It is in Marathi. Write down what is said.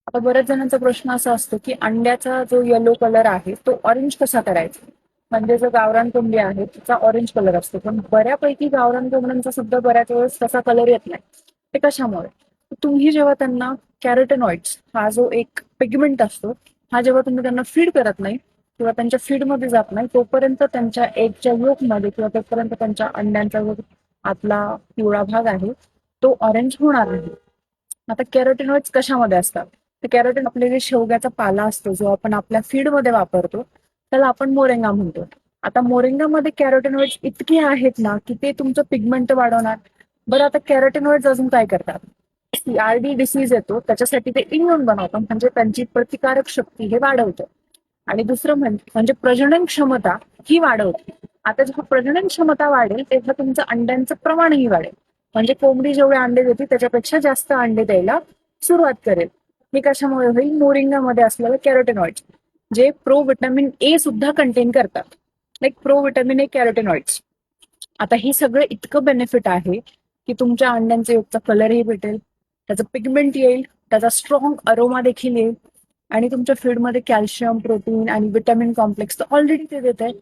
आता बऱ्याच जणांचा प्रश्न असा असतो की अंड्याचा जो येलो कलर आहे तो ऑरेंज कसा करायचा. म्हणजे जो गावरान कोंबडी आहे तिचा ऑरेंज कलर असतो, पण बऱ्यापैकी गावरान कोंबड्यांचा सुद्धा बऱ्याच वेळेस तसा कलर येत नाही. ते कशामुळे? तुम्ही जेव्हा त्यांना कॅरोटेनॉइड्स हा जो एक पिगमेंट असतो, हा जेव्हा तुम्ही त्यांना फीड करत नाही किंवा त्यांच्या फीडमध्ये जात नाही तोपर्यंत त्यांच्या एगच्या मध्ये किंवा तोपर्यंत त्यांच्या अंड्यांचा जो आतला पिवळा भाग आहे तो ऑरेंज होणार नाही. आता कॅरोटेनॉइड्स कशामध्ये असतात? तर कॅरोटीन आपले जे शेवग्याचा पाला असतो जो आपण आपल्या फीडमध्ये वापरतो त्याला आपण मोरिंगा म्हणतो. आता मोरिंगामध्ये कॅरोटेनॉइड्स इतके आहेत ना की ते तुमचं पिगमेंट वाढवणार. बरं, आता कॅरोटेनॉइड्स अजून काय करतात? सीआरडी डिसीज येतो त्याच्यासाठी ते इम्युन बनवतं, म्हणजे त्यांची प्रतिकारक शक्ती हे वाढवतं. आणि दुसरं म्हणजे प्रजनन क्षमता ही वाढवते. आता जेव्हा प्रजनन क्षमता वाढेल तेव्हा तुमचं अंड्यांचं प्रमाणही वाढेल. म्हणजे कोंबडी जेवढे अंडे देते त्याच्यापेक्षा जास्त अंडे द्यायला सुरुवात करेल. हे कशामुळे होईल? मोरिंगामध्ये असलेलं कॅरोटेनॉइड्स जे प्रो विटॅमिन ए सुद्धा कंटेन करतात. Like provitamin A carotenoids. आता ही सगळं इतकं बेनिफिट आहे की तुमच्या अंड्यांचा युगचा कलरही भेटेल, त्याचं पिगमेंट येईल, त्याचा स्ट्रॉंग अरोमा देखील येईल आणि तुमच्या फीडमध्ये कॅल्शियम, प्रोटीन आणि विटॅमिन कॉम्प्लेक्स तर ऑलरेडी ते देत आहे.